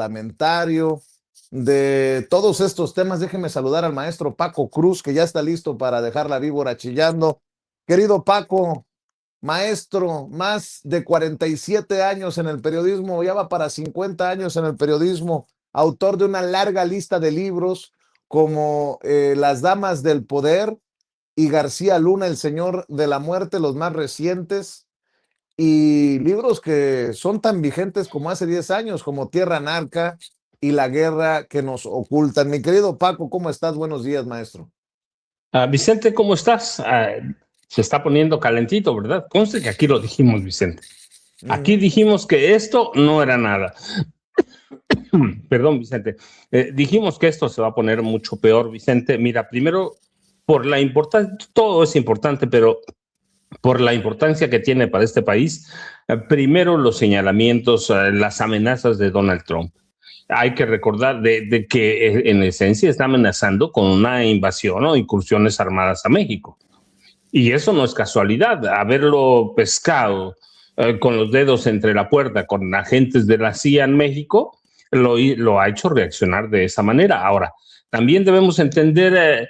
parlamentario, de todos estos temas. Déjeme saludar al maestro Paco Cruz, que ya está listo para dejar la víbora chillando. Querido Paco, maestro, más de 47 años en el periodismo, ya va para 50 años en el periodismo, autor de una larga lista de libros como Las Damas del Poder y García Luna, El Señor de la Muerte, los más recientes, y libros que son tan vigentes como hace 10 años, como Tierra Narca y La Guerra que nos ocultan. Mi querido Paco, ¿cómo estás? Buenos días, maestro. Vicente, ¿cómo estás? Se está poniendo calentito, ¿verdad? Conste que aquí lo dijimos, Vicente. Aquí dijimos que esto no era nada. Perdón, Vicente. Dijimos que esto se va a poner mucho peor, Vicente. Mira, primero, por la importancia, todo es importante, pero por la importancia que tiene para este país, primero los señalamientos, las amenazas de Donald Trump. Hay que recordar de que en esencia está amenazando con una invasión o incursiones armadas a México. Y eso no es casualidad. Haberlo pescado con los dedos entre la puerta con agentes de la CIA en México lo ha hecho reaccionar de esa manera. Ahora, también debemos entender,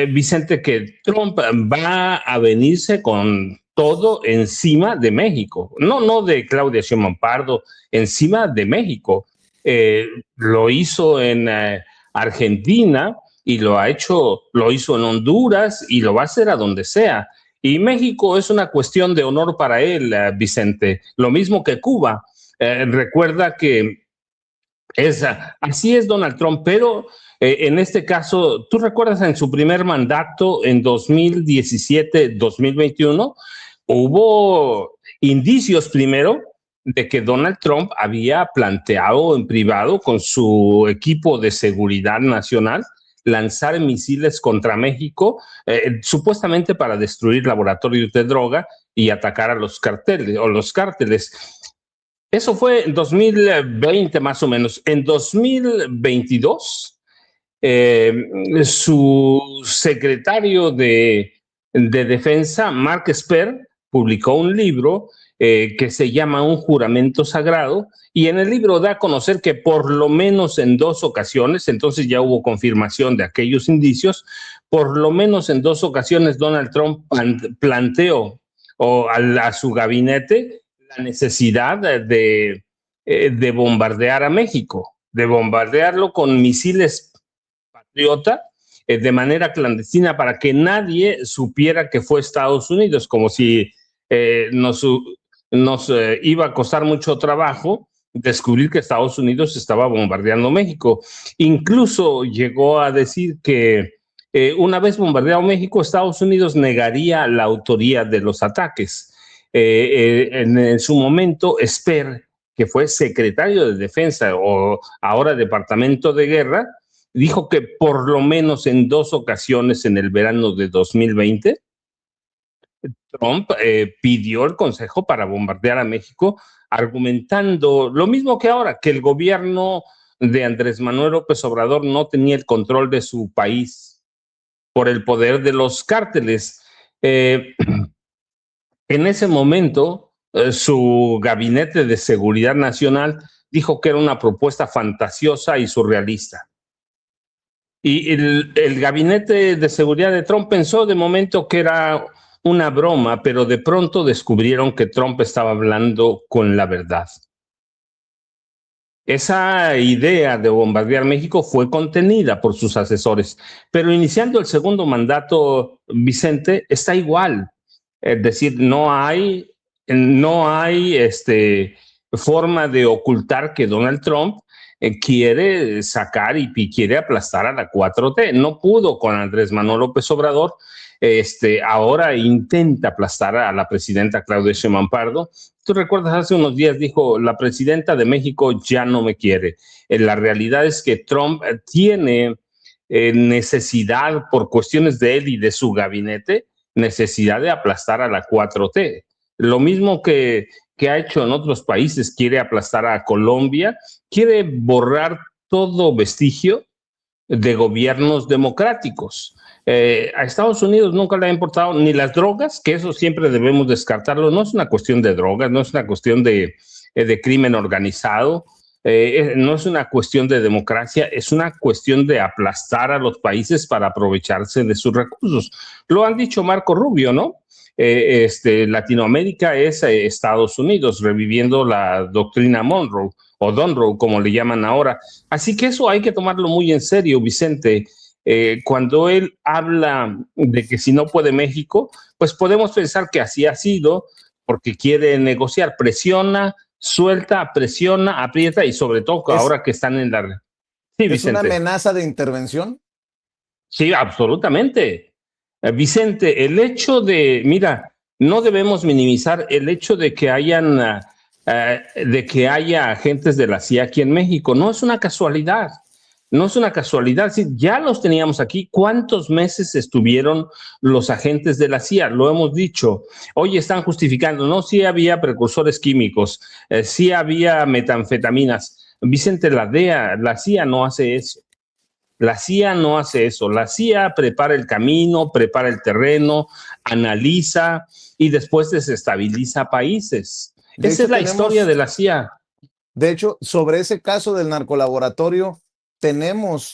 Vicente, que Trump va a venirse con todo encima de México. No de Claudia Sheinbaum Pardo, encima de México. Lo hizo en Argentina y lo hizo en Honduras y lo va a hacer a donde sea. Y México es una cuestión de honor para él, Vicente. Lo mismo que Cuba. Recuerda que así es Donald Trump, pero en este caso, ¿tú recuerdas en su primer mandato en 2017-2021? Hubo indicios primero de que Donald Trump había planteado en privado con su equipo de seguridad nacional lanzar misiles contra México, supuestamente para destruir laboratorios de droga y atacar a los cárteles. Eso fue en 2020 más o menos. En 2022, su secretario de Defensa, Mark Esper, publicó un libro que se llama Un juramento sagrado, y en el libro da a conocer que por lo menos en 2 ocasiones, entonces ya hubo confirmación de aquellos indicios, por lo menos en 2 ocasiones Donald Trump planteó a su gabinete la necesidad de bombardear a México, de bombardearlo con misiles Patriota de manera clandestina para que nadie supiera que fue Estados Unidos, como si nos iba a costar mucho trabajo descubrir que Estados Unidos estaba bombardeando México. Incluso llegó a decir que una vez bombardeado México, Estados Unidos negaría la autoría de los ataques. En su momento, Esper, que fue secretario de Defensa o ahora Departamento de Guerra, dijo que por lo menos en 2 ocasiones en el verano de 2020, Trump pidió el consejo para bombardear a México, argumentando lo mismo que ahora, que el gobierno de Andrés Manuel López Obrador no tenía el control de su país por el poder de los cárteles. En ese momento, su gabinete de seguridad nacional dijo que era una propuesta fantasiosa y surrealista. Y el gabinete de seguridad de Trump pensó de momento que era una broma, pero de pronto descubrieron que Trump estaba hablando con la verdad. Esa idea de bombardear México fue contenida por sus asesores, pero iniciando el segundo mandato, Vicente, está igual. Es decir, no hay forma de ocultar que Donald Trump quiere sacar y quiere aplastar a la 4T. No pudo con Andrés Manuel López Obrador. Ahora intenta aplastar a la presidenta Claudia Sheinbaum Pardo. Tú recuerdas, hace unos días dijo, la presidenta de México ya no me quiere. La realidad es que Trump tiene necesidad, por cuestiones de él y de su gabinete, necesidad de aplastar a la 4T. Lo mismo que ha hecho en otros países, quiere aplastar a Colombia, quiere borrar todo vestigio de gobiernos democráticos. A Estados Unidos nunca le ha importado ni las drogas, que eso siempre debemos descartarlo. No es una cuestión de drogas, no es una cuestión de crimen organizado. No es una cuestión de democracia, es una cuestión de aplastar a los países para aprovecharse de sus recursos. Lo han dicho Marco Rubio, ¿no? Latinoamérica es Estados Unidos, reviviendo la doctrina Monroe o Donroe, como le llaman ahora. Así que eso hay que tomarlo muy en serio, Vicente. Cuando él habla de que si no puede México, pues podemos pensar que así ha sido, porque quiere negociar, presiona, suelta, presiona, aprieta y sobre todo ¿Es, ahora que están en la... Sí, es una Vicente. amenaza de intervención? Sí, absolutamente. Vicente, el hecho de, mira, no debemos minimizar el hecho de que de que haya agentes de la CIA aquí en México. No es una casualidad. No es una casualidad. Sí, ya los teníamos aquí. ¿Cuántos meses estuvieron los agentes de la CIA? Lo hemos dicho. Hoy están justificando. No, sí había precursores químicos, sí había metanfetaminas. Vicente, la DEA, la CIA no hace eso. La CIA no hace eso. La CIA prepara el camino, prepara el terreno, analiza y después desestabiliza países. De Esa es hecho, la historia tenemos, de la CIA. de hecho, sobre ese caso del narcolaboratorio, tenemos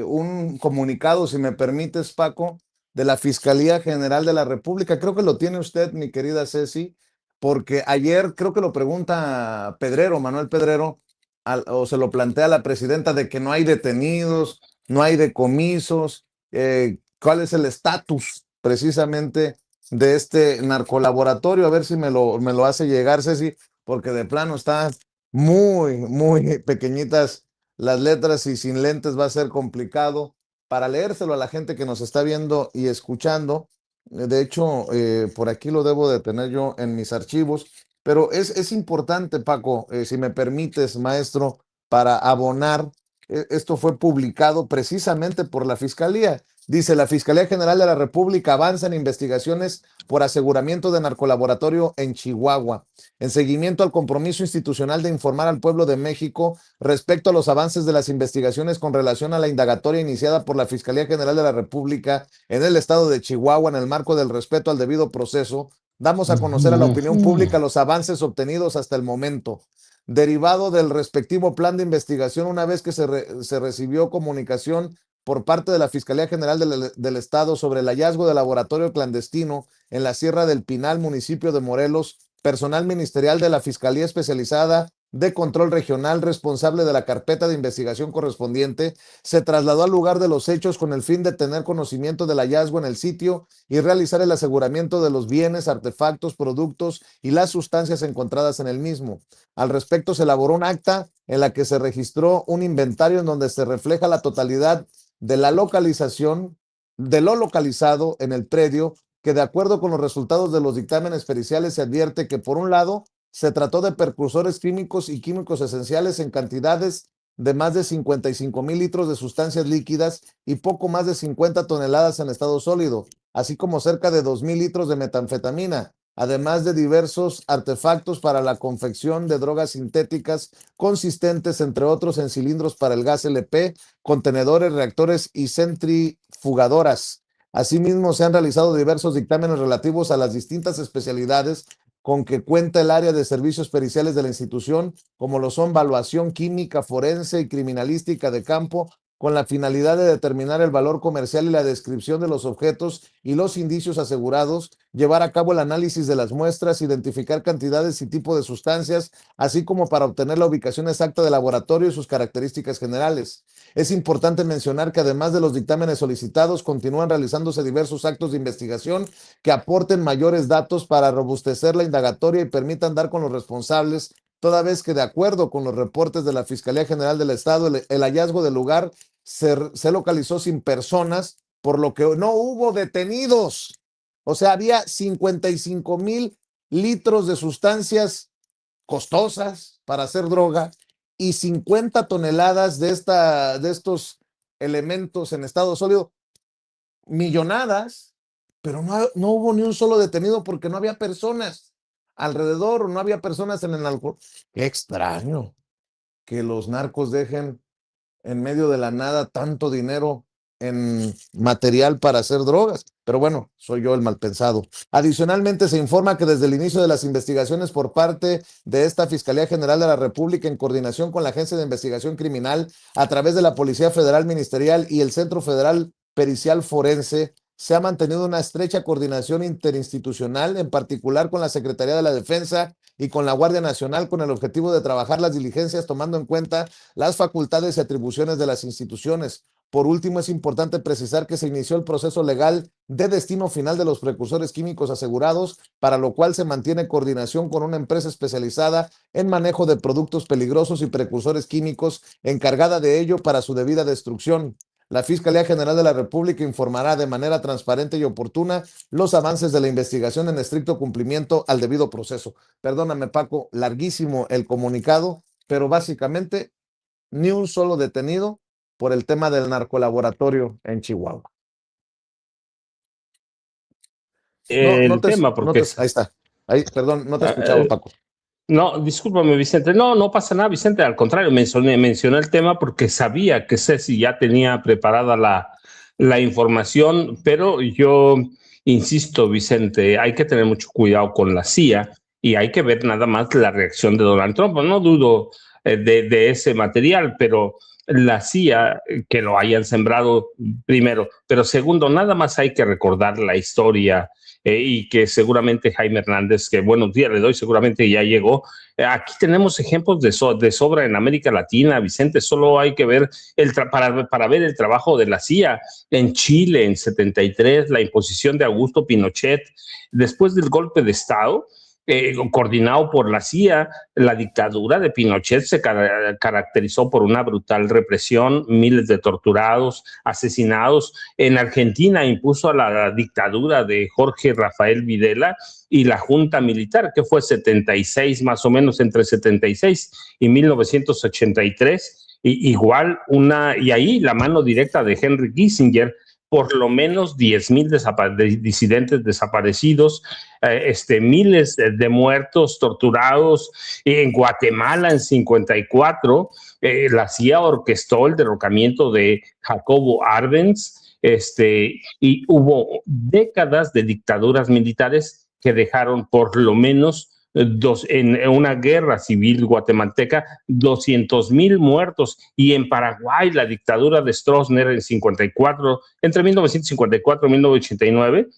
un comunicado, si me permites, Paco, de la Fiscalía General de la República. Creo que lo tiene usted, mi querida Ceci, porque ayer creo que lo pregunta Pedrero, Manuel Pedrero, o se lo plantea la presidenta de que no hay detenidos, no hay decomisos, cuál es el estatus precisamente de este narcolaboratorio. A ver si me lo hace llegar, Ceci, porque de plano está muy pequeñitas las letras y sin lentes va a ser complicado para leérselo a la gente que nos está viendo y escuchando. De hecho, por aquí lo debo de tener yo en mis archivos, pero es importante, Paco, si me permites, maestro, para abonar. Esto fue publicado precisamente por la Fiscalía. Dice, la Fiscalía General de la República avanza en investigaciones por aseguramiento de narcolaboratorio en Chihuahua, en seguimiento al compromiso institucional de informar al pueblo de México respecto a los avances de las investigaciones con relación a la indagatoria iniciada por la Fiscalía General de la República en el estado de Chihuahua en el marco del respeto al debido proceso. Damos a conocer a la opinión pública los avances obtenidos hasta el momento. Derivado del respectivo plan de investigación, una vez que se recibió comunicación por parte de la Fiscalía General del Estado sobre el hallazgo de laboratorio clandestino en la Sierra del Pinal, municipio de Morelos, personal ministerial de la Fiscalía Especializada de Control Regional responsable de la carpeta de investigación correspondiente se trasladó al lugar de los hechos con el fin de tener conocimiento del hallazgo en el sitio y realizar el aseguramiento de los bienes, artefactos, productos y las sustancias encontradas en el mismo. Al respecto, se elaboró un acta en la que se registró un inventario en donde se refleja la totalidad de la localización, de lo localizado en el predio, que de acuerdo con los resultados de los dictámenes periciales se advierte que, por un lado, se trató de precursores químicos y químicos esenciales en cantidades de más de 55,000 litros de sustancias líquidas y poco más de 50 toneladas en estado sólido, así como cerca de 2,000 litros de metanfetamina, además de diversos artefactos para la confección de drogas sintéticas consistentes, entre otros, en cilindros para el gas LP, contenedores, reactores y centrifugadoras. Asimismo, se han realizado diversos dictámenes relativos a las distintas especialidades con que cuenta el área de servicios periciales de la institución, como lo son evaluación química, forense y criminalística de campo, con la finalidad de determinar el valor comercial y la descripción de los objetos y los indicios asegurados, llevar a cabo el análisis de las muestras, identificar cantidades y tipo de sustancias, así como para obtener la ubicación exacta del laboratorio y sus características generales. Es importante mencionar que además de los dictámenes solicitados, continúan realizándose diversos actos de investigación que aporten mayores datos para robustecer la indagatoria y permitan dar con los responsables, toda vez que, de acuerdo con los reportes de la Fiscalía General del Estado, el hallazgo del lugar se localizó sin personas, por lo que no hubo detenidos. O sea, había 55,000 litros de sustancias costosas para hacer droga y 50 toneladas de estos elementos en estado sólido, millonadas, pero no hubo ni un solo detenido porque no había personas alrededor, no había personas en el alcohol. Qué extraño que los narcos dejen en medio de la nada tanto dinero en material para hacer drogas. Pero bueno, soy yo el mal pensado. Adicionalmente, se informa que desde el inicio de las investigaciones por parte de esta Fiscalía General de la República, en coordinación con la Agencia de Investigación Criminal, a través de la Policía Federal Ministerial y el Centro Federal Pericial Forense, se ha mantenido una estrecha coordinación interinstitucional, en particular con la Secretaría de la Defensa y con la Guardia Nacional, con el objetivo de trabajar las diligencias tomando en cuenta las facultades y atribuciones de las instituciones. Por último, es importante precisar que se inició el proceso legal de destino final de los precursores químicos asegurados, para lo cual se mantiene coordinación con una empresa especializada en manejo de productos peligrosos y precursores químicos, encargada de ello para su debida destrucción. La Fiscalía General de la República informará de manera transparente y oportuna los avances de la investigación en estricto cumplimiento al debido proceso. Perdóname, Paco, larguísimo el comunicado, pero básicamente ni un solo detenido por el tema del narcolaboratorio en Chihuahua. Ahí está. Ahí, perdón, no te escuchaba, Paco. No, discúlpame, Vicente. No pasa nada, Vicente. Al contrario, mencioné el tema porque sabía que Ceci ya tenía preparada la información, pero yo insisto, Vicente, hay que tener mucho cuidado con la CIA y hay que ver nada más la reacción de Donald Trump. No dudo de ese material, pero la CIA, que lo hayan sembrado primero, pero segundo, nada más hay que recordar la historia y que seguramente Jaime Hernández, que buenos días le doy, seguramente ya llegó. Aquí tenemos ejemplos de sobra en América Latina, Vicente. Solo hay que ver para ver el trabajo de la CIA en Chile en 73, la imposición de Augusto Pinochet después del golpe de Estado. Coordinado por la CIA, la dictadura de Pinochet se caracterizó por una brutal represión, miles de torturados, asesinados. En Argentina impuso a la dictadura de Jorge Rafael Videla y la junta militar, que fue 76, más o menos entre 76 y 1983, y ahí la mano directa de Henry Kissinger, por lo menos 10,000 disidentes desaparecidos, miles de muertos, torturados. En Guatemala, en 54, la CIA orquestó el derrocamiento de Jacobo Arbenz, y hubo décadas de dictaduras militares que dejaron por lo menos en una guerra civil guatemalteca, 200,000 muertos. Y en Paraguay, la dictadura de Stroessner en 54, entre 1954 y 1989,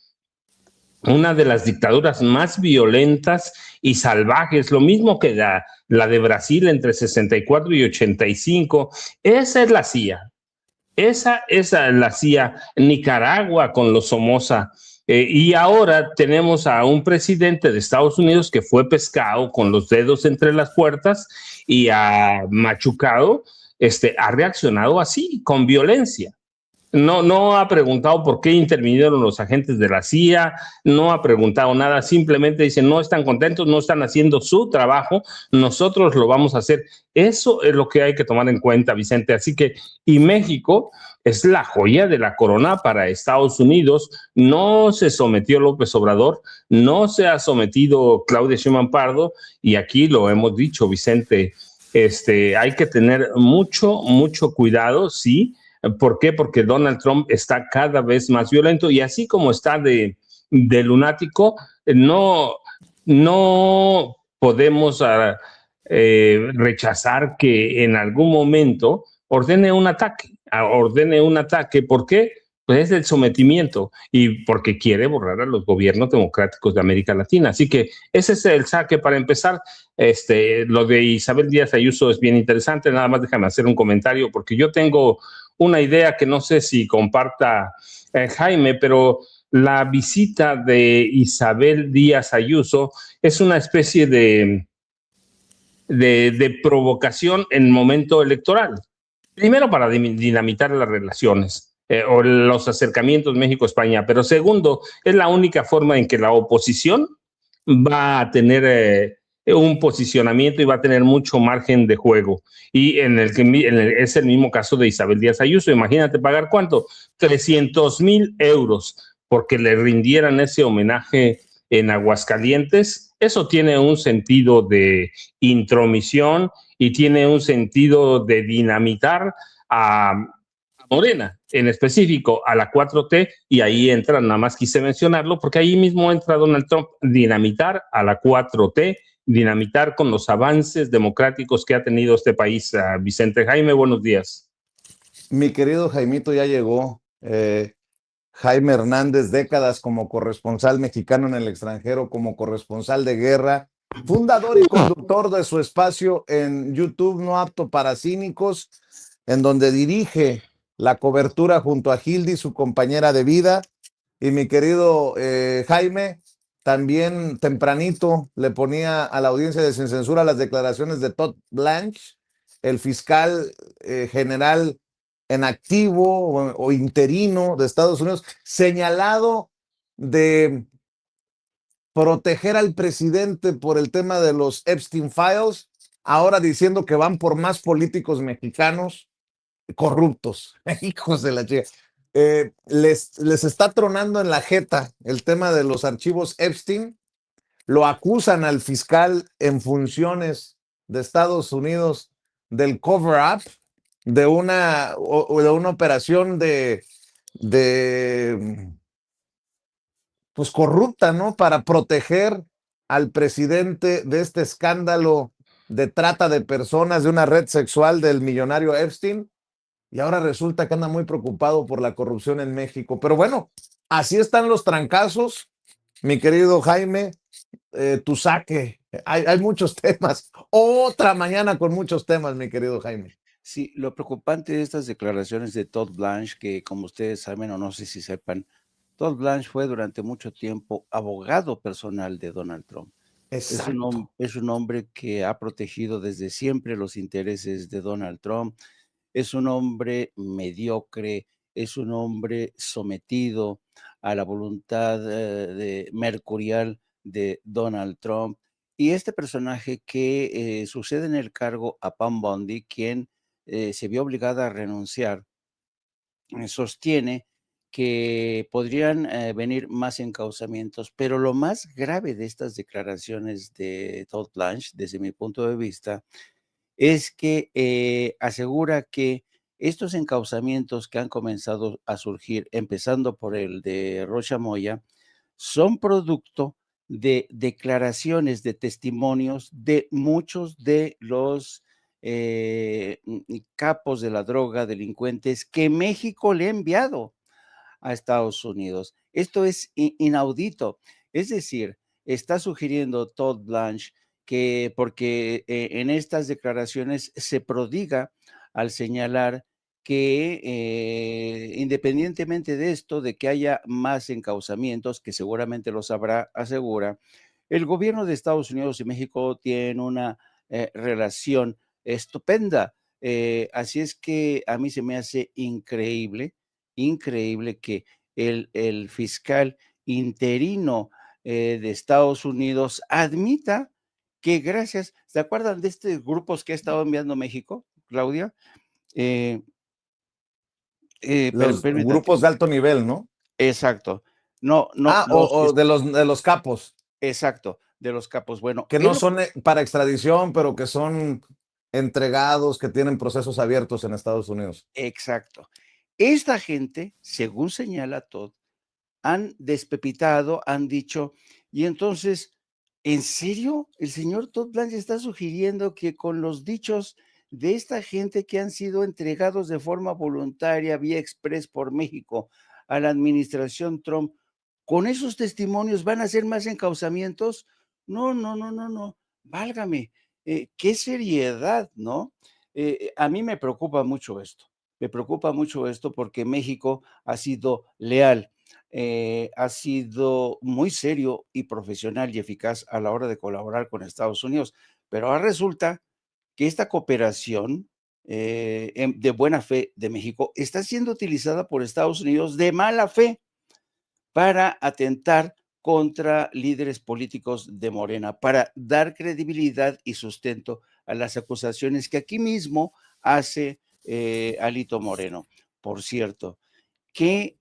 una de las dictaduras más violentas y salvajes, lo mismo que la de Brasil entre 64 y 85. Esa es la CIA. Esa es la CIA. Nicaragua con los Somoza. Y ahora tenemos a un presidente de Estados Unidos que fue pescado con los dedos entre las puertas y ha machucado, ha reaccionado así, con violencia. No ha preguntado por qué intervinieron los agentes de la CIA, no ha preguntado nada, simplemente dice, no están contentos, no están haciendo su trabajo, nosotros lo vamos a hacer. Eso es lo que hay que tomar en cuenta, Vicente. Así que, y México es la joya de la corona para Estados Unidos. No se sometió López Obrador, no se ha sometido Claudia Sheinbaum Pardo, y aquí lo hemos dicho, Vicente, hay que tener mucho cuidado, sí. ¿Por qué? Porque Donald Trump está cada vez más violento, y así como está de lunático, no podemos rechazar que en algún momento ordene un ataque. ¿Por qué? Pues es el sometimiento y porque quiere borrar a los gobiernos democráticos de América Latina. Así que ese es el saque para empezar. Lo de Isabel Díaz Ayuso es bien interesante. Nada más déjame hacer un comentario, porque yo tengo una idea que no sé si comparta Jaime, pero la visita de Isabel Díaz Ayuso es una especie de provocación en momento electoral. Primero, para dinamitar las relaciones o los acercamientos México-España, pero segundo, es la única forma en que la oposición va a tener un posicionamiento y va a tener mucho margen de juego. Y es el mismo caso de Isabel Díaz Ayuso. Imagínate pagar ¿cuánto? 300,000 euros porque le rindieran ese homenaje en Aguascalientes. Eso tiene un sentido de intromisión y tiene un sentido de dinamitar a Morena, en específico a la 4T, y ahí entra, nada más quise mencionarlo, porque ahí mismo entra Donald Trump, dinamitar a la 4T, dinamitar con los avances democráticos que ha tenido este país. Vicente Jaime, buenos días. Mi querido Jaimito ya llegó. Jaime Hernández, décadas como corresponsal mexicano en el extranjero, como corresponsal de guerra, fundador y conductor de su espacio en YouTube No Apto para Cínicos, en donde dirige la cobertura junto a Hildy, su compañera de vida. Y mi querido Jaime, también tempranito le ponía a la audiencia de Sin Censura las declaraciones de Todd Blanche, el fiscal general en activo o interino de Estados Unidos, señalado de proteger al presidente por el tema de los Epstein Files, ahora diciendo que van por más políticos mexicanos corruptos, hijos de la chica. Les está tronando en la jeta el tema de los archivos Epstein, lo acusan al fiscal en funciones de Estados Unidos del cover-up de una operación de pues corrupta, ¿no? Para proteger al presidente de este escándalo de trata de personas de una red sexual del millonario Epstein. Y ahora resulta que anda muy preocupado por la corrupción en México. Pero bueno, así están los trancazos, mi querido Jaime. Tu saque. Hay muchos temas. Otra mañana con muchos temas, mi querido Jaime. Sí, lo preocupante de estas declaraciones de Todd Blanche, que como ustedes saben o no sé si sepan, Todd Blanche fue durante mucho tiempo abogado personal de Donald Trump. Exacto. Es un hombre que ha protegido desde siempre los intereses de Donald Trump. Es un hombre mediocre, es un hombre sometido a la voluntad mercurial de Donald Trump. Y este personaje que sucede en el cargo a Pam Bondi, quien se vio obligada a renunciar, sostiene que podrían venir más encauzamientos, pero lo más grave de estas declaraciones de Todd Blanche, desde mi punto de vista, es que asegura que estos encauzamientos que han comenzado a surgir, empezando por el de Rocha Moya, son producto de declaraciones, de testimonios de muchos de los capos de la droga, delincuentes que México le ha enviado a Estados Unidos. Esto es inaudito. Es decir, está sugiriendo Todd Blanche que porque en estas declaraciones se prodiga al señalar que independientemente de esto, de que haya más encauzamientos, que seguramente los habrá, asegura, el gobierno de Estados Unidos y México tienen una relación estupenda. Así es que a mí se me hace increíble que el fiscal interino de Estados Unidos admita que gracias, ¿se acuerdan de estos grupos que ha estado enviando México, Claudia? Los Permítame. grupos de alto nivel, ¿no? Exacto. No, no, O de los capos, exacto, de los capos. Bueno, que no son para extradición, pero que son entregados, que tienen procesos abiertos en Estados Unidos. exacto. Esta gente, según señala Todd, han despepitado, han dicho, y entonces, ¿en serio? El señor Todd Blanche está sugiriendo que con los dichos de esta gente que han sido entregados de forma voluntaria vía express por México a la administración Trump, con esos testimonios van a hacer más encauzamientos. No, no, no, no, no. Válgame, qué seriedad, ¿no? A mí me preocupa mucho esto. Me preocupa mucho esto porque México ha sido leal, ha sido muy serio y profesional y eficaz a la hora de colaborar con Estados Unidos. Pero ahora resulta que esta cooperación de buena fe de México está siendo utilizada por Estados Unidos de mala fe para atentar contra líderes políticos de Morena, para dar credibilidad y sustento a las acusaciones que aquí mismo hace Alito Moreno. Por cierto, que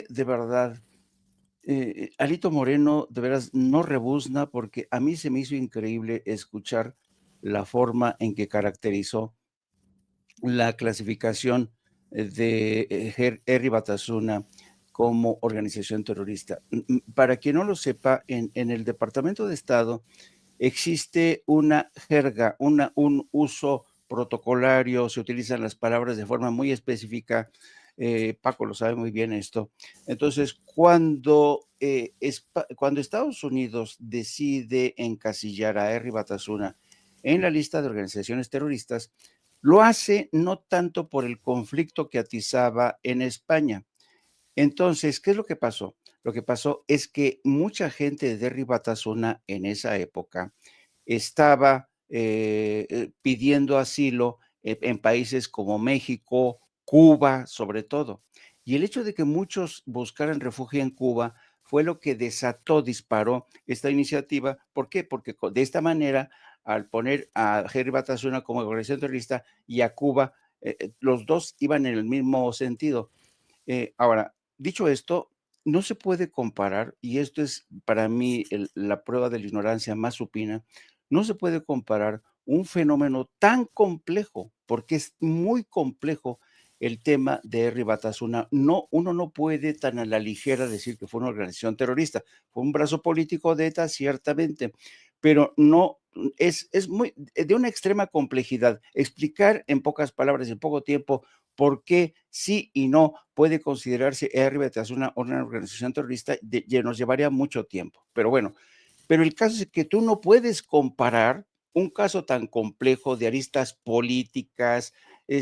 de verdad, Alito Moreno de veras no rebuzna, porque a mí se me hizo increíble escuchar la forma en que caracterizó la clasificación de Herri Batasuna como organización terrorista. Para quien no lo sepa, en el Departamento de Estado existe una jerga, un uso protocolario, se utilizan las palabras de forma muy específica. Paco lo sabe muy bien esto. Entonces, cuando Estados Unidos decide encasillar a Herri Batasuna en la lista de organizaciones terroristas, lo hace no tanto por el conflicto que atizaba en España. Entonces, ¿qué es lo que pasó? Lo que pasó es que mucha gente de Herri Batasuna en esa época estaba pidiendo asilo en países como México, Cuba, sobre todo. Y el hecho de que muchos buscaran refugio en Cuba fue lo que disparó esta iniciativa. ¿Por qué? Porque de esta manera, al poner a Herri Batasuna como organización terrorista y a Cuba, los dos iban en el mismo sentido. Ahora, dicho esto, no se puede comparar, y esto es para mí la prueba de la ignorancia más supina, no se puede comparar un fenómeno tan complejo, porque es muy complejo el tema de Herri Batasuna. No, uno no puede tan a la ligera decir que fue una organización terrorista, fue un brazo político de ETA, ciertamente, pero no, es muy de una extrema complejidad. Explicar en pocas palabras, en poco tiempo, por qué sí y no puede considerarse Herri Batasuna una organización terrorista, nos llevaría mucho tiempo. Pero bueno, pero el caso es que tú no puedes comparar un caso tan complejo de aristas políticas,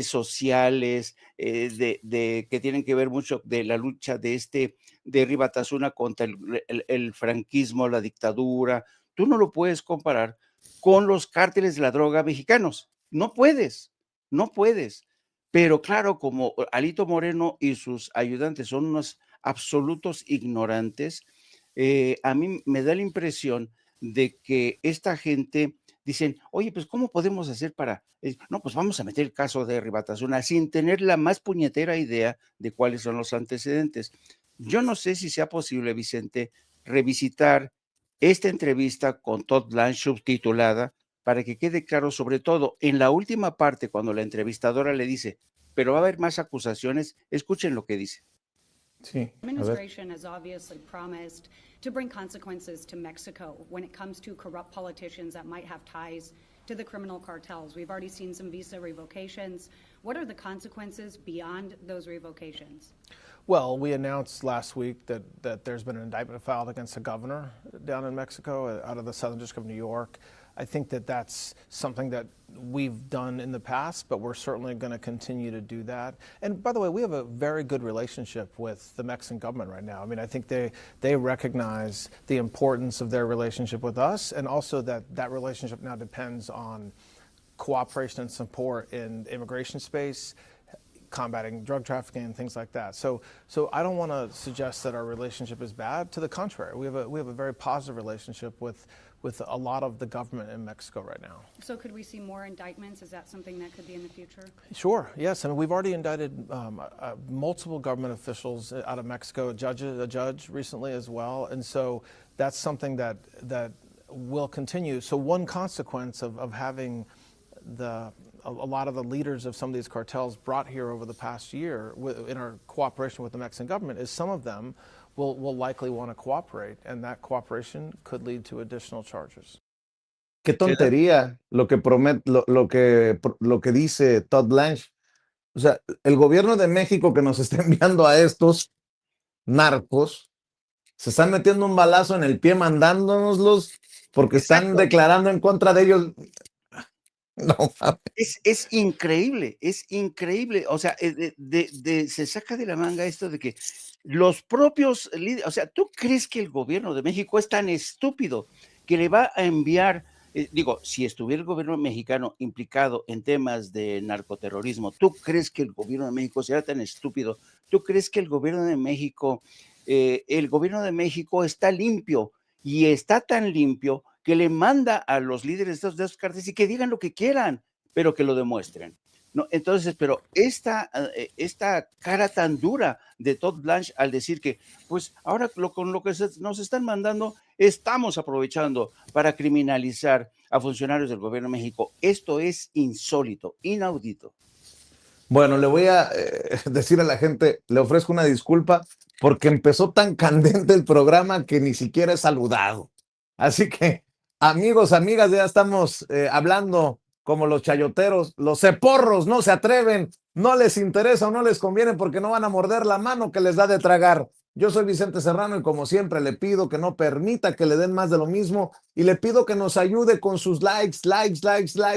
sociales, que tienen que ver mucho de la lucha de Herri Batasuna contra el franquismo, la dictadura. Tú no lo puedes comparar con los cárteles de la droga mexicanos. No puedes, no puedes. Pero claro, como Alito Moreno y sus ayudantes son unos absolutos ignorantes, a mí me da la impresión de que esta gente dicen, oye, pues ¿cómo podemos hacer para...? No, pues vamos a meter el caso de Herri Batasuna sin tener la más puñetera idea de cuáles son los antecedentes. Yo no sé si sea posible, Vicente, revisitar esta entrevista con Todd Blanche subtitulada para que quede claro, sobre todo en la última parte, cuando la entrevistadora le dice, pero va a haber más acusaciones, escuchen lo que dice. Sí, Administration has obviously promised to bring consequences to Mexico when it comes to corrupt politicians that might have ties to the criminal cartels. We've already seen some visa revocations. What are the consequences beyond those revocations? Well, we announced last week that there's been an indictment filed against a governor down in Mexico out of the Southern District of New York. I think that that's something that we've done in the past, but we're certainly going to continue to do that. And by the way, we have a very good relationship with the Mexican government right now. I mean, I think they recognize the importance of their relationship with us, and also that relationship now depends on cooperation and support in the immigration space, combating drug trafficking and things like that. So I don't want to suggest that our relationship is bad. To the contrary, we have a very positive relationship with a lot of the government in Mexico right now. So could we see more indictments? Is that something that could be in the future? Sure, yes. I mean, we've already indicted multiple government officials out of Mexico, a judge recently as well. And so that's something that will continue. So one consequence of having a lot of the leaders of some of these cartels brought here over the past year in our cooperation with the Mexican government is some of them will likely want to cooperate, and that cooperation could lead to additional charges. Qué tontería lo que dice Todd Blanche. O sea, el gobierno de México que nos está enviando a estos narcos se están metiendo un balazo en el pie mandándonoslos porque están declarando en contra de ellos. No, es increíble, es increíble. O sea, se saca de la manga esto de que los propios líderes, o sea, ¿tú crees que el gobierno de México es tan estúpido que le va a enviar, si estuviera el gobierno mexicano implicado en temas de narcoterrorismo, ¿tú crees que el gobierno de México será tan estúpido? ¿Tú crees que el gobierno de México está limpio y está tan limpio que le manda a los líderes de esos cárteles y que digan lo que quieran, pero que lo demuestren? No, entonces, pero esta cara tan dura de Todd Blanche al decir que, pues ahora con lo que nos están mandando, estamos aprovechando para criminalizar a funcionarios del gobierno de México. Esto es insólito, inaudito. Bueno, le voy a decir a la gente, le ofrezco una disculpa porque empezó tan candente el programa que ni siquiera he saludado. Así que, amigos, amigas, ya estamos hablando como los chayoteros, los ceporros no se atreven, no les interesa o no les conviene porque no van a morder la mano que les da de tragar. Yo soy Vicente Serrano y como siempre le pido que no permita que le den más de lo mismo y le pido que nos ayude con sus likes,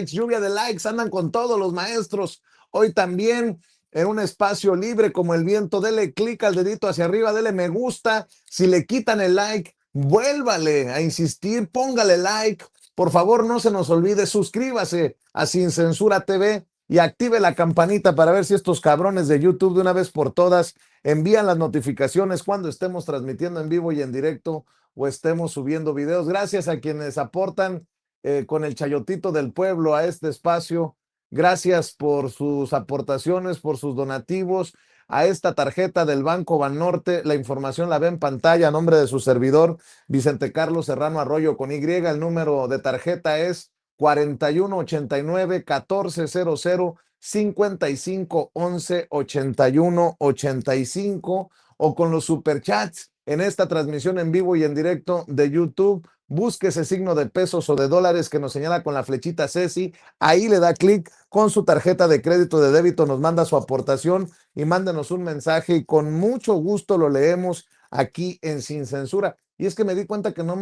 lluvia de likes, andan con todos los maestros. Hoy también en un espacio libre como el viento, dele clic al dedito hacia arriba, dele me gusta. Si le quitan el like, vuélvale a insistir, póngale like. Por favor, no se nos olvide, suscríbase a Sin Censura TV y active la campanita para ver si estos cabrones de YouTube de una vez por todas envían las notificaciones cuando estemos transmitiendo en vivo y en directo o estemos subiendo videos. Gracias a quienes aportan con el chayotito del pueblo a este espacio. Gracias por sus aportaciones, por sus donativos a esta tarjeta del Banco Banorte. La información la ve en pantalla a nombre de su servidor, Vicente Carlos Serrano Arroyo con Y. El número de tarjeta es 4189-1400-5511-8185 o con los superchats en esta transmisión en vivo y en directo de YouTube. Busque ese signo de pesos o de dólares que nos señala con la flechita Ceci. Ahí le da clic con su tarjeta de crédito, de débito, nos manda su aportación y mándenos un mensaje y con mucho gusto lo leemos aquí en Sin Censura. Y es que me di cuenta que no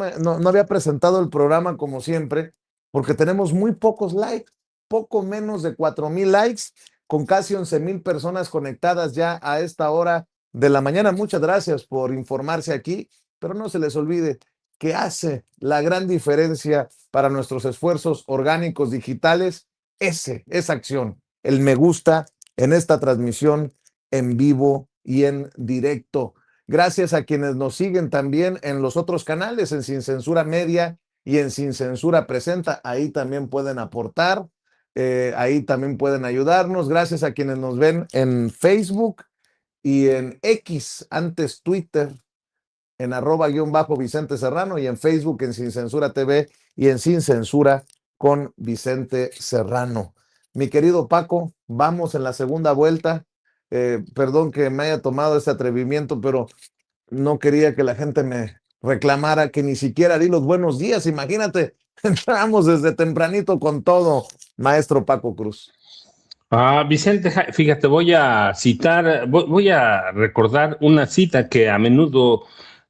había presentado el programa como siempre, porque tenemos muy pocos likes, poco menos de 4,000 likes, con casi 11,000 personas conectadas ya a esta hora de la mañana. Muchas gracias por informarse aquí, pero no se les olvide que hace la gran diferencia para nuestros esfuerzos orgánicos digitales, esa acción, el me gusta en esta transmisión en vivo y en directo. Gracias a quienes nos siguen también en los otros canales, en Sin Censura Media y en Sin Censura Presenta. Ahí también pueden aportar, ahí también pueden ayudarnos. Gracias a quienes nos ven en Facebook y en X, antes Twitter, en @Vicente Serrano y en Facebook en Sin Censura TV y en Sin Censura con Vicente Serrano. Mi querido Paco, vamos en la segunda vuelta. Perdón que me haya tomado ese atrevimiento, pero no quería que la gente me reclamara que ni siquiera di los buenos días. Imagínate, entramos desde tempranito con todo, maestro Paco Cruz. Vicente, fíjate, voy a recordar una cita que a menudo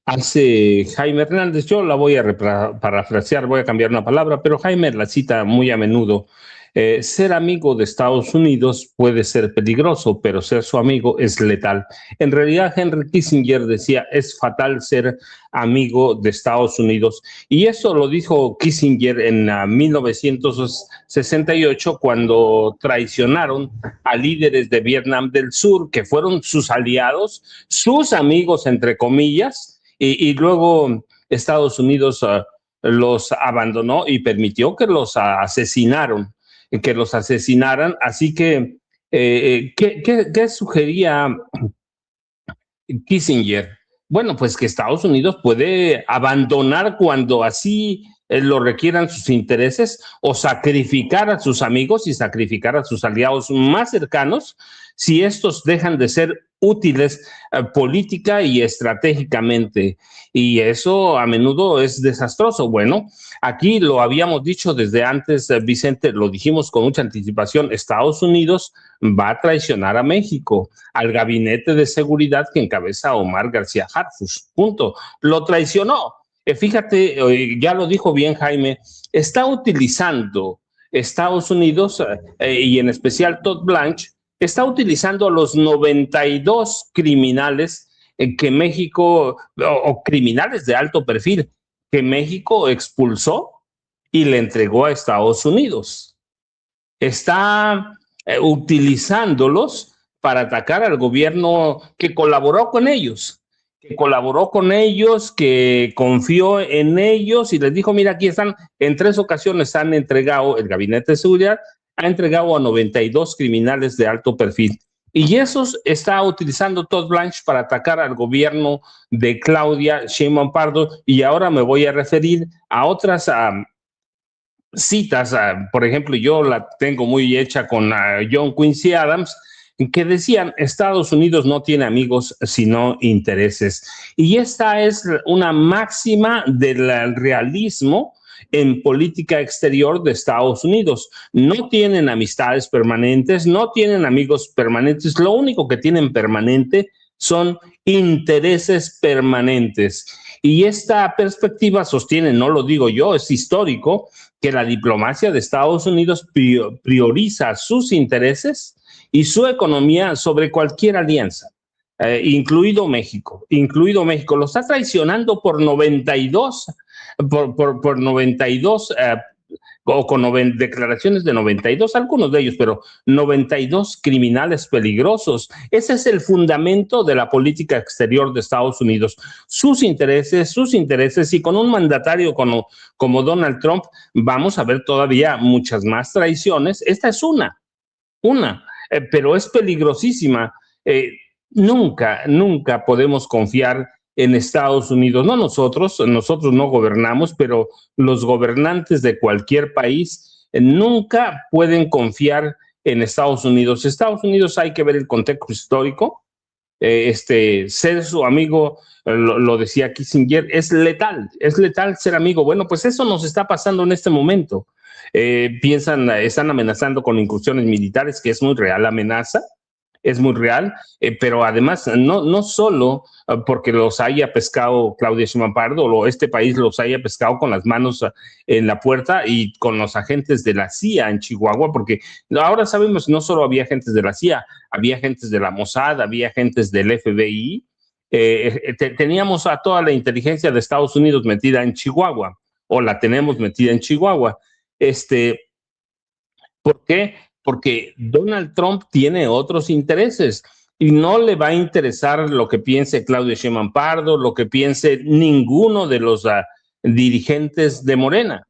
hace Jaime Hernández. Yo la voy a parafrasear, voy a cambiar una palabra, pero Jaime la cita muy a menudo. Ser amigo de Estados Unidos puede ser peligroso, pero ser su amigo es letal. En realidad, Henry Kissinger decía, es fatal ser amigo de Estados Unidos. Y eso lo dijo Kissinger en 1968, cuando traicionaron a líderes de Vietnam del Sur, que fueron sus aliados, sus amigos, entre comillas, y luego Estados Unidos los abandonó y permitió que los asesinaran. Así que, ¿qué sugería Kissinger? Bueno, pues que Estados Unidos puede abandonar cuando así lo requieran sus intereses, o sacrificar a sus amigos y sacrificar a sus aliados más cercanos si estos dejan de ser útiles política y estratégicamente. Y eso a menudo es desastroso. Bueno, aquí lo habíamos dicho desde antes, Vicente, lo dijimos con mucha anticipación, Estados Unidos va a traicionar a México, al gabinete de seguridad que encabeza Omar García Harfuch, punto. Lo traicionó. Fíjate, ya lo dijo bien Jaime, está utilizando Estados Unidos y en especial Todd Blanche, está utilizando a los 92 criminales que México, o criminales de alto perfil, que México expulsó y le entregó a Estados Unidos. Está utilizándolos para atacar al gobierno que colaboró con ellos, que confió en ellos y les dijo, mira, aquí están, en 3 ocasiones han entregado, el Gabinete de Seguridad ha entregado a 92 criminales de alto perfil. Y esos está utilizando Todd Blanche para atacar al gobierno de Claudia Sheinbaum Pardo. Y ahora me voy a referir a otras citas. Por ejemplo, yo la tengo muy hecha con John Quincy Adams, que decían: Estados Unidos no tiene amigos sino intereses. Y esta es una máxima del realismo en política exterior de Estados Unidos. No tienen amistades permanentes, no tienen amigos permanentes, lo único que tienen permanente son intereses permanentes. Y esta perspectiva sostiene, no lo digo yo, es histórico, que la diplomacia de Estados Unidos prioriza sus intereses y su economía sobre cualquier alianza, incluido México. Lo está traicionando por 92, por 92, o con declaraciones de 92, algunos de ellos, pero 92 criminales peligrosos. Ese es el fundamento de la política exterior de Estados Unidos. Sus intereses, y con un mandatario como Donald Trump, vamos a ver todavía muchas más traiciones. Esta es una, pero es peligrosísima. Nunca podemos confiar en Estados Unidos. No nosotros no gobernamos, pero los gobernantes de cualquier país nunca pueden confiar en Estados Unidos. Estados Unidos, hay que ver el contexto histórico. Ser su amigo, lo decía Kissinger, es letal ser amigo. Bueno, pues eso nos está pasando en este momento. Están amenazando con incursiones militares, que es muy real la amenaza. Es muy real, pero además no solo porque los haya pescado Claudia Sheinbaum Pardo, o este país los haya pescado con las manos en la puerta y con los agentes de la CIA en Chihuahua, porque ahora sabemos, no solo había agentes de la CIA, había agentes de la Mossad, había agentes del FBI. Teníamos a toda la inteligencia de Estados Unidos metida en Chihuahua, o la tenemos metida en Chihuahua. ¿Por qué? Porque Donald Trump tiene otros intereses y no le va a interesar lo que piense Claudia Sheinbaum Pardo, lo que piense ninguno de los dirigentes de Morena.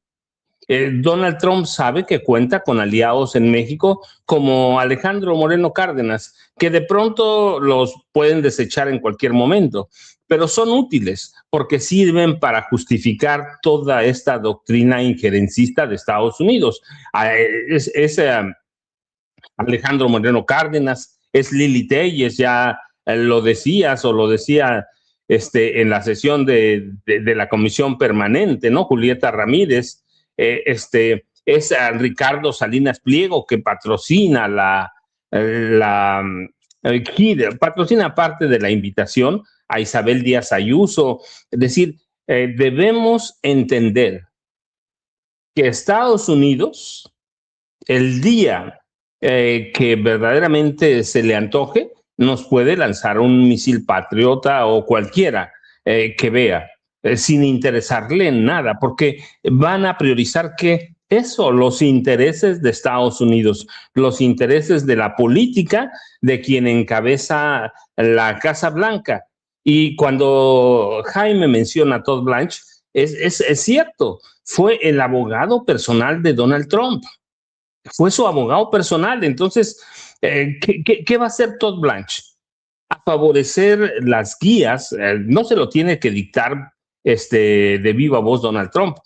Donald Trump sabe que cuenta con aliados en México como Alejandro Moreno Cárdenas, que de pronto los pueden desechar en cualquier momento, pero son útiles porque sirven para justificar toda esta doctrina injerencista de Estados Unidos. Alejandro Moreno Cárdenas, es Lili Telles, ya lo decías o lo decía en la sesión de la comisión permanente, ¿no? Julieta Ramírez, es Ricardo Salinas Pliego, que patrocina patrocina parte de la invitación a Isabel Díaz Ayuso. Es decir, debemos entender que Estados Unidos, el día que verdaderamente se le antoje, nos puede lanzar un misil Patriota o cualquiera que vea, sin interesarle en nada, porque van a priorizar que eso, los intereses de Estados Unidos, los intereses de la política de quien encabeza la Casa Blanca. Y cuando Jaime menciona a Todd Blanche, es cierto, fue el abogado personal de Donald Trump. Fue su abogado personal. Entonces, ¿qué va a hacer Todd Blanche? A favorecer las guías. No se lo tiene que dictar de viva voz Donald Trump.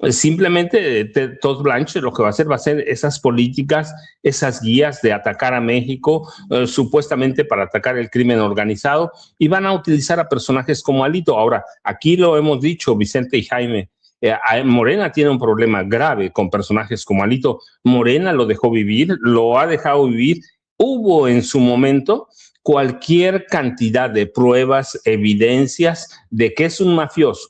Simplemente Todd Blanche lo que va a hacer esas políticas, esas guías de atacar a México, supuestamente para atacar el crimen organizado, y van a utilizar a personajes como Alito. Ahora, aquí lo hemos dicho, Vicente y Jaime, Morena tiene un problema grave con personajes como Alito. Morena lo dejó vivir, lo ha dejado vivir. Hubo en su momento cualquier cantidad de pruebas, evidencias de que es un mafioso.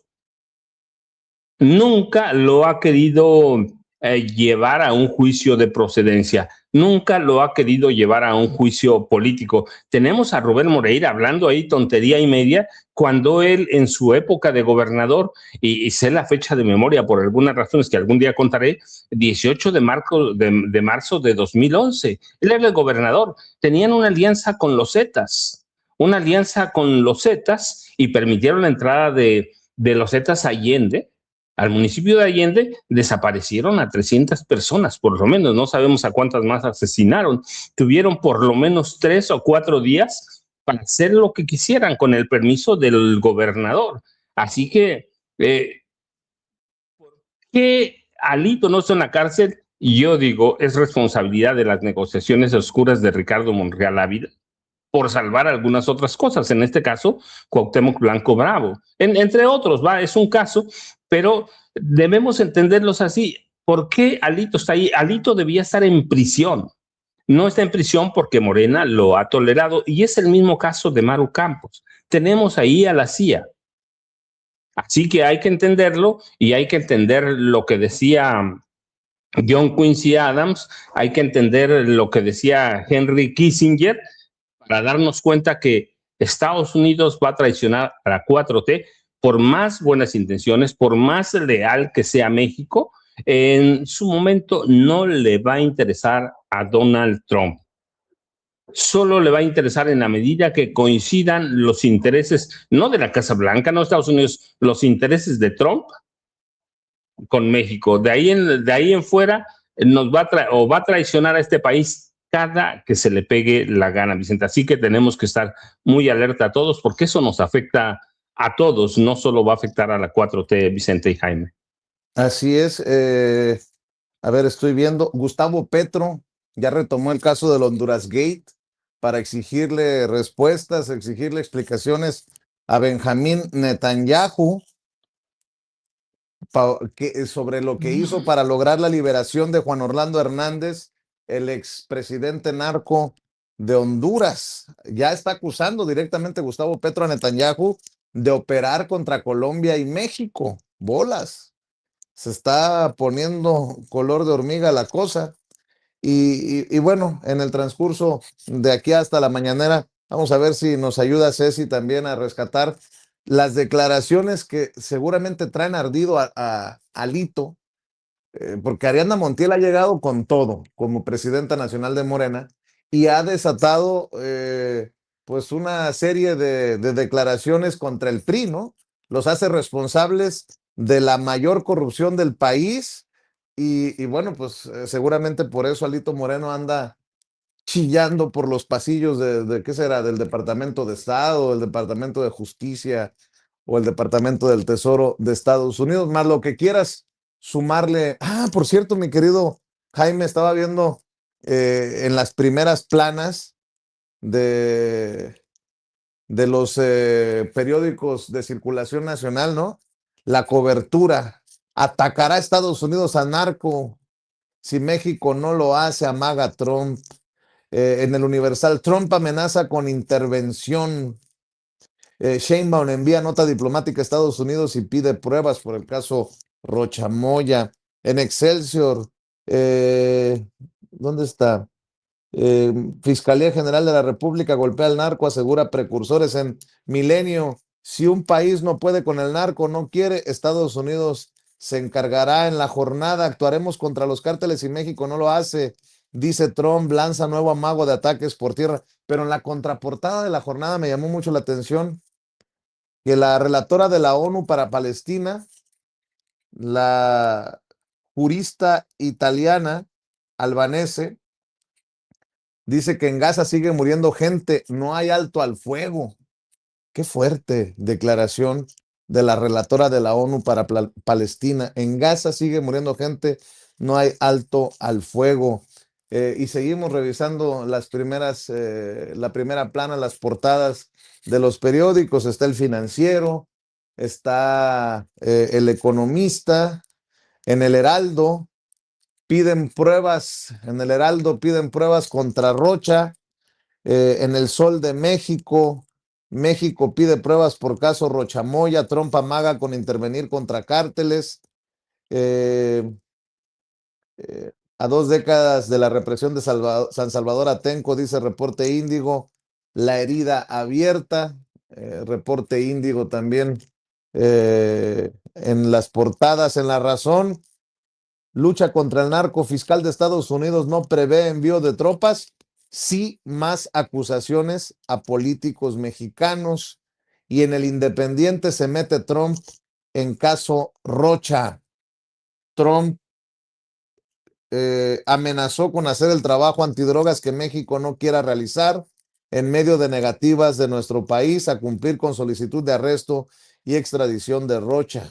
Nunca lo ha querido llevar a un juicio de procedencia. Nunca lo ha querido llevar a un juicio político. Tenemos a Rubén Moreira hablando ahí tontería y media, cuando él en su época de gobernador, y sé la fecha de memoria por algunas razones que algún día contaré, 18 de marzo de 2011, él era el gobernador. Tenían una alianza con los Zetas, y permitieron la entrada de los Zetas a Allende. Al municipio de Allende desaparecieron a 300 personas, por lo menos. No sabemos a cuántas más asesinaron. Tuvieron por lo menos 3 o 4 días para hacer lo que quisieran con el permiso del gobernador. Así que, ¿por qué Alito no está en la cárcel? Y yo digo, es responsabilidad de las negociaciones oscuras de Ricardo Monreal Ávila por salvar algunas otras cosas, en este caso, Cuauhtémoc Blanco Bravo, entre otros, es un caso, pero debemos entenderlos así. ¿Por qué Alito está ahí? Alito debía estar en prisión. No está en prisión porque Morena lo ha tolerado, y es el mismo caso de Maru Campos. Tenemos ahí a la CIA. Así que hay que entenderlo, y hay que entender lo que decía John Quincy Adams, hay que entender lo que decía Henry Kissinger, para darnos cuenta que Estados Unidos va a traicionar a la 4T por más buenas intenciones, por más leal que sea México. En su momento no le va a interesar a Donald Trump. Solo le va a interesar en la medida que coincidan los intereses, no de la Casa Blanca, no de Estados Unidos, los intereses de Trump con México. De ahí en fuera nos va a traicionar a este país cada que se le pegue la gana, Vicente. Así que tenemos que estar muy alerta a todos, porque eso nos afecta a todos, no solo va a afectar a la 4T, Vicente y Jaime. Así es. A ver, estoy viendo. Gustavo Petro ya retomó el caso del Honduras Gate para exigirle respuestas, exigirle explicaciones a Benjamín Netanyahu sobre lo que hizo para lograr la liberación de Juan Orlando Hernández, el expresidente narco de Honduras. Ya está acusando directamente Gustavo Petro a Netanyahu de operar contra Colombia y México. Bolas. Se está poniendo color de hormiga la cosa. Y bueno, en el transcurso de aquí hasta la mañanera, vamos a ver si nos ayuda Ceci también a rescatar las declaraciones que seguramente traen ardido a Alito, porque Ariadna Montiel ha llegado con todo como presidenta nacional de Morena y ha desatado pues una serie de declaraciones contra el PRI, ¿no? Los hace responsables de la mayor corrupción del país y bueno, pues seguramente por eso Alito Moreno anda chillando por los pasillos de ¿qué será? Del Departamento de Estado, el Departamento de Justicia o el Departamento del Tesoro de Estados Unidos, más lo que quieras sumarle. Por cierto, mi querido Jaime, estaba viendo en las primeras planas de los periódicos de circulación nacional, ¿no? La cobertura. Atacará a Estados Unidos a narco. Si México no lo hace, amaga Trump. En el Universal, Trump amenaza con intervención. Sheinbaum envía nota diplomática a Estados Unidos y pide pruebas por el caso Rocha Moya. En Excelsior, ¿dónde está? Fiscalía General de la República golpea al narco, asegura precursores. En Milenio, si un país no puede con el narco, no quiere, Estados Unidos se encargará en la jornada. Actuaremos contra los cárteles y México no lo hace, dice Trump, lanza nuevo amago de ataques por tierra. Pero en la contraportada de la jornada me llamó mucho la atención que la relatora de la ONU para Palestina, la jurista italiana albanese, dice que en Gaza sigue muriendo gente, no hay alto al fuego. Qué fuerte declaración de la relatora de la ONU para Palestina. En Gaza sigue muriendo gente, no hay alto al fuego. Y seguimos revisando la primera plana, las portadas de los periódicos. Está El Financiero, está El Economista, en El Heraldo. En El Heraldo piden pruebas contra Rocha. En El Sol de México, México pide pruebas por caso Rocha Moya. Trump amaga con intervenir contra cárteles. A 2 décadas de la represión de San Salvador Atenco, dice Reporte Índigo, la herida abierta. Reporte Índigo también en las portadas. En La Razón, lucha contra el narco, fiscal de Estados Unidos no prevé envío de tropas, sí más acusaciones a políticos mexicanos. Y en El Independiente se mete Trump en caso Rocha. Trump amenazó con hacer el trabajo antidrogas que México no quiera realizar en medio de negativas de nuestro país a cumplir con solicitud de arresto y extradición de Rocha.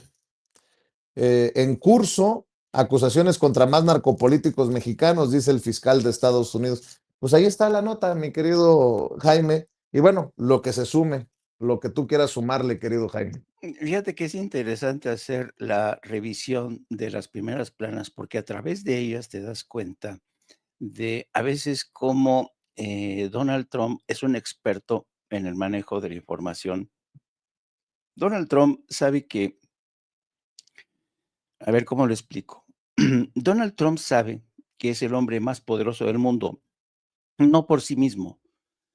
En curso, acusaciones contra más narcopolíticos mexicanos, dice el fiscal de Estados Unidos. Pues ahí está la nota, mi querido Jaime. Y bueno, lo que se sume, lo que tú quieras sumarle, querido Jaime. Fíjate que es interesante hacer la revisión de las primeras planas, porque a través de ellas te das cuenta de a veces cómo Donald Trump es un experto en el manejo de la información. Donald Trump sabe que, a ver cómo lo explico. Donald Trump sabe que es el hombre más poderoso del mundo, no por sí mismo,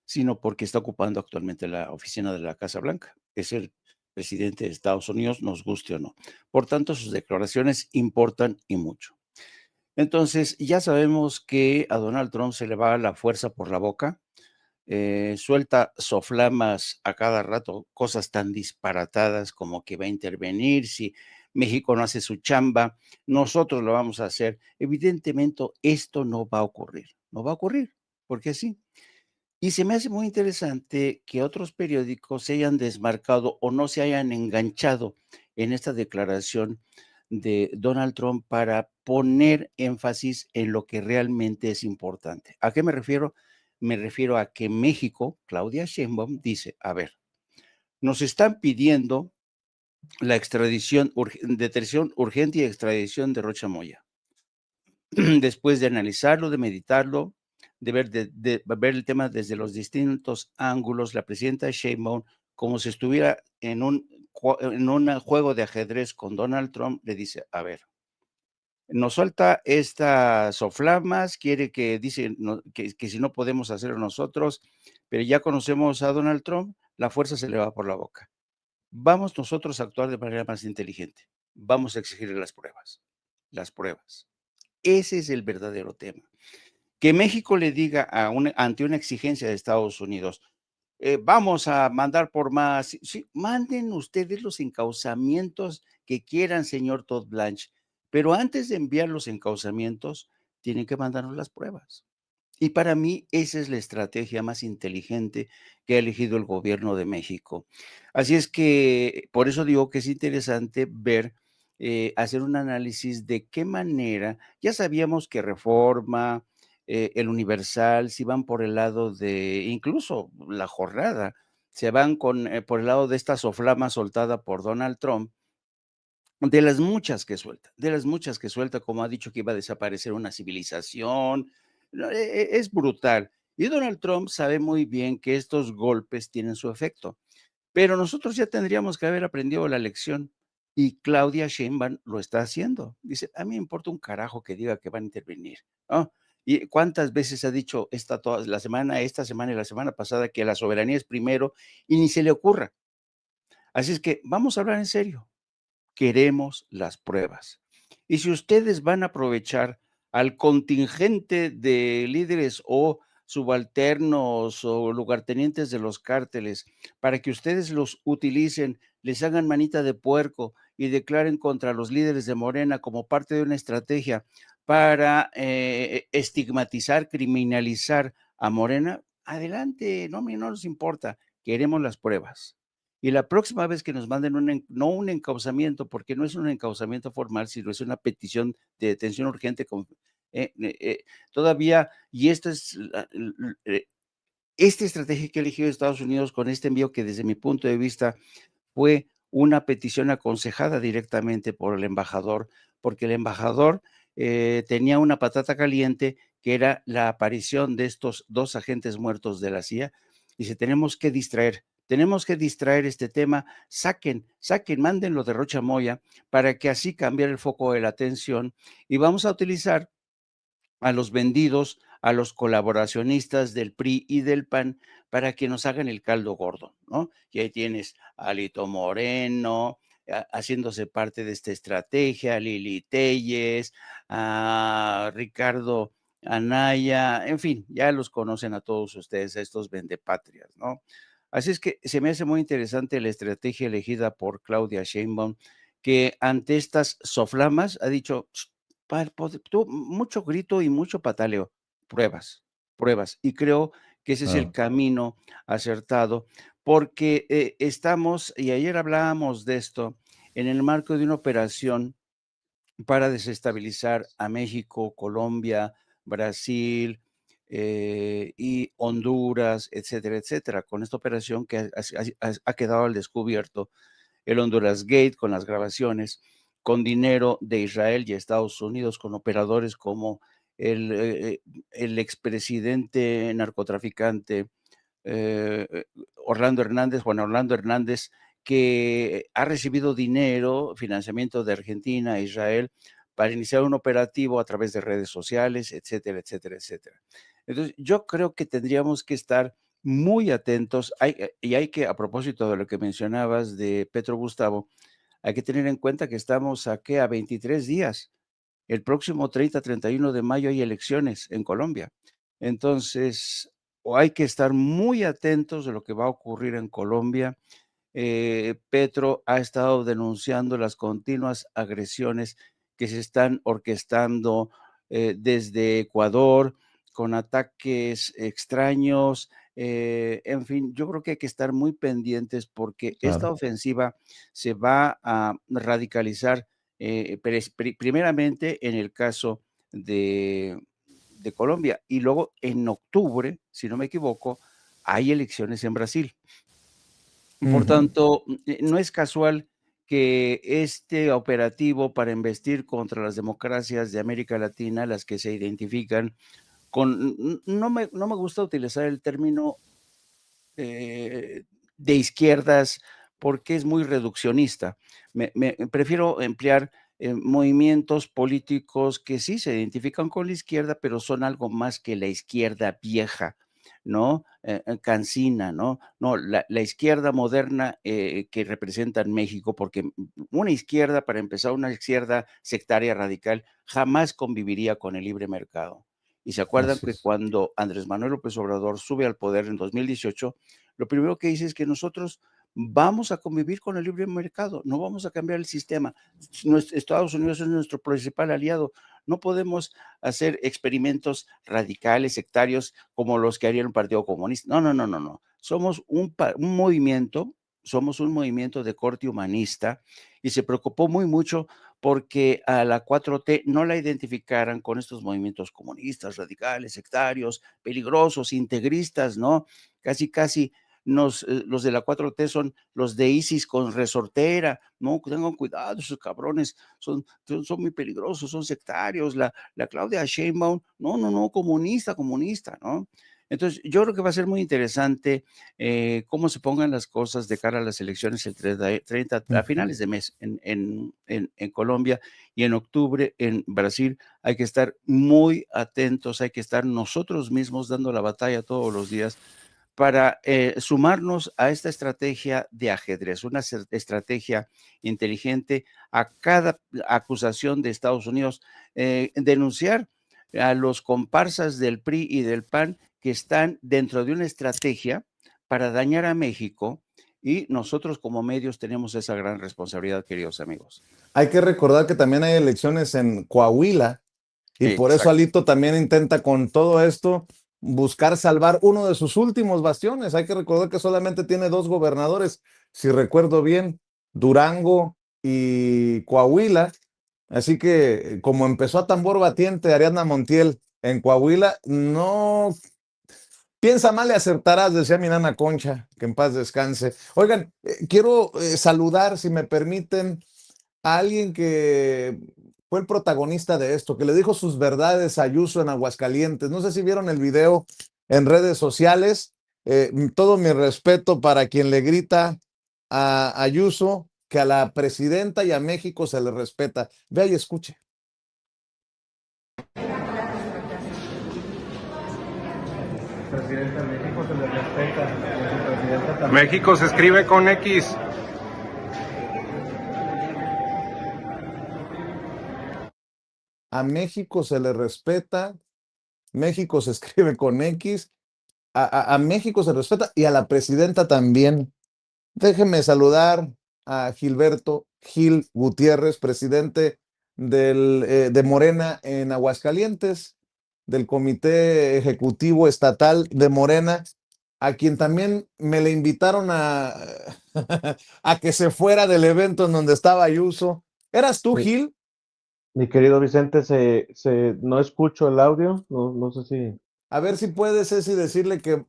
sino porque está ocupando actualmente la oficina de la Casa Blanca. Es el presidente de Estados Unidos, nos guste o no. Por tanto, sus declaraciones importan y mucho. Entonces, ya sabemos que a Donald Trump se le va la fuerza por la boca, suelta soflamas a cada rato, cosas tan disparatadas como que va a intervenir si México no hace su chamba, nosotros lo vamos a hacer. Evidentemente, esto no va a ocurrir, no va a ocurrir, porque sí. Y se me hace muy interesante que otros periódicos se hayan desmarcado o no se hayan enganchado en esta declaración de Donald Trump para poner énfasis en lo que realmente es importante. ¿A qué me refiero? Me refiero a que México, Claudia Sheinbaum, dice, a ver, nos están pidiendo la extradición, detención urgente y extradición de Rocha Moya. Después de analizarlo, de meditarlo, de ver el tema desde los distintos ángulos, la presidenta Sheinbaum, como si estuviera en un juego de ajedrez con Donald Trump, le dice, a ver, nos suelta estas soflamas, quiere que dice que si no podemos hacerlo nosotros, pero ya conocemos a Donald Trump, la fuerza se le va por la boca. Vamos nosotros a actuar de manera más inteligente. Vamos a exigirle las pruebas. Las pruebas. Ese es el verdadero tema. Que México le diga ante una exigencia de Estados Unidos, vamos a mandar por más, sí, sí, manden ustedes los encauzamientos que quieran, señor Todd Blanche, pero antes de enviar los encauzamientos, tienen que mandarnos las pruebas. Y para mí esa es la estrategia más inteligente que ha elegido el gobierno de México. Así es que por eso digo que es interesante ver, hacer un análisis de qué manera, ya sabíamos que Reforma, el Universal, si van por el lado de, incluso La Jornada, se van por el lado de esta soflama soltada por Donald Trump, de las muchas que suelta, como ha dicho que iba a desaparecer una civilización, no, es brutal. Y Donald Trump sabe muy bien que estos golpes tienen su efecto, pero nosotros ya tendríamos que haber aprendido la lección y Claudia Sheinbaum lo está haciendo. Dice, a mí me importa un carajo que diga que van a intervenir, ¿no? ¿Y cuántas veces ha dicho esta semana y la semana pasada que la soberanía es primero y ni se le ocurra? Así es que vamos a hablar en serio. Queremos las pruebas. Y si ustedes van a aprovechar al contingente de líderes o subalternos o lugartenientes de los cárteles para que ustedes los utilicen, les hagan manita de puerco y declaren contra los líderes de Morena como parte de una estrategia para estigmatizar, criminalizar a Morena, adelante, no nos importa, queremos las pruebas. Y la próxima vez que nos manden no un encauzamiento, porque no es un encauzamiento formal, sino es una petición de detención urgente todavía, y esta es esta estrategia que ha elegido Estados Unidos con este envío que desde mi punto de vista fue una petición aconsejada directamente por el embajador, porque el embajador tenía una patata caliente que era la aparición de estos 2 agentes muertos de la CIA. Dice, tenemos que distraer este tema, saquen, mándenlo de Rocha Moya para que así cambiar el foco de la atención y vamos a utilizar a los vendidos, a los colaboracionistas del PRI y del PAN para que nos hagan el caldo gordo, ¿no? Y ahí tienes a Alito Moreno haciéndose parte de esta estrategia, a Lili Telles, a Ricardo Anaya, en fin, ya los conocen a todos ustedes, a estos vendepatrias, ¿no? Así es que se me hace muy interesante la estrategia elegida por Claudia Sheinbaum, que ante estas soflamas ha dicho, mucho grito y mucho pataleo, pruebas, pruebas. Y creo que ese es el camino acertado, porque estamos, y ayer hablábamos de esto, en el marco de una operación para desestabilizar a México, Colombia, Brasil y Honduras, etcétera, etcétera, con esta operación que ha quedado al descubierto, el Honduras Gate, con las grabaciones, con dinero de Israel y Estados Unidos, con operadores como el expresidente narcotraficante eh, Juan Orlando Hernández, que ha recibido dinero, financiamiento de Argentina e Israel para iniciar un operativo a través de redes sociales, etcétera, etcétera, etcétera. Entonces, yo creo que tendríamos que estar muy atentos y hay que, a propósito de lo que mencionabas de Petro Gustavo, hay que tener en cuenta que estamos a 23 días. El próximo 30-31 de mayo hay elecciones en Colombia. Entonces, o hay que estar muy atentos de lo que va a ocurrir en Colombia. Petro ha estado denunciando las continuas agresiones que se están orquestando desde Ecuador con ataques extraños. En fin, yo creo que hay que estar muy pendientes porque esta Claro. ofensiva se va a radicalizar primeramente en el caso de, de Colombia y luego en octubre, si no me equivoco, hay elecciones en Brasil. Por Ujú. tanto, no es casual que este operativo para embestir contra las democracias de América Latina, las que se identifican con, no me gusta utilizar el término eh, de izquierdas porque es muy reduccionista. Prefiero emplear movimientos políticos que sí se identifican con la izquierda, pero son algo más que la izquierda vieja, ¿no? Cansina, ¿no? No, la izquierda moderna que representa en México, porque una izquierda, para empezar, una izquierda sectaria radical, jamás conviviría con el libre mercado. Y se acuerdan Así que es. cuando Andrés Manuel López Obrador sube al poder en 2018, lo primero que dice es que nosotros vamos a convivir con el libre mercado, no vamos a cambiar el sistema. Estados Unidos es nuestro principal aliado. No podemos hacer experimentos radicales, sectarios, como los que haría un partido comunista. No, no, no, no, no. Somos un movimiento, somos un movimiento de corte humanista y se preocupó muy mucho porque a la 4T no la identificaran con estos movimientos comunistas, radicales, sectarios, peligrosos, integristas, ¿no? Casi, casi los de la 4T son los de ISIS con resortera, no, tengan cuidado, esos cabrones son muy peligrosos, son sectarios, la Claudia Sheinbaum, no, no, no, comunista, comunista, ¿no? Entonces, yo creo que va a ser muy interesante cómo se pongan las cosas de cara a las elecciones el 30 a Ujú. finales de mes en Colombia y en octubre en Brasil. Hay que estar muy atentos, hay que estar nosotros mismos dando la batalla todos los días para sumarnos a esta estrategia de ajedrez, una estrategia inteligente a cada acusación de Estados Unidos, denunciar a los comparsas del PRI y del PAN que están dentro de una estrategia para dañar a México y nosotros como medios tenemos esa gran responsabilidad, queridos amigos. Hay que recordar que también hay elecciones en Coahuila y por eso Exacto. Alito también intenta con todo esto buscar salvar uno de sus últimos bastiones. Hay que recordar que solamente tiene dos gobernadores, si recuerdo bien, Durango y Coahuila. Así que como empezó a tambor batiente Ariadna Montiel en Coahuila, no piensa mal y acertarás, decía mi nana Concha, que en paz descanse. Oigan, quiero saludar, si me permiten, a alguien que fue el protagonista de esto, que le dijo sus verdades a Ayuso en Aguascalientes. No sé si vieron el video en redes sociales. Todo mi respeto para quien le grita a Ayuso que a la presidenta y a México se le respeta. Vea y escuche. Presidenta, México se le respeta, su presidenta también. México se escribe con X. A México se le respeta, México se escribe con X, a México se respeta y a la presidenta también. Déjeme saludar a Gilberto Gil Gutiérrez, presidente de Morena en Aguascalientes, del Comité Ejecutivo Estatal de Morena, a quien también me le invitaron a que se fuera del evento en donde estaba Ayuso. ¿Eras tú, Sí, Gil? Mi querido Vicente, no escucho el audio, no sé si... A ver si puedes, Ceci, decirle que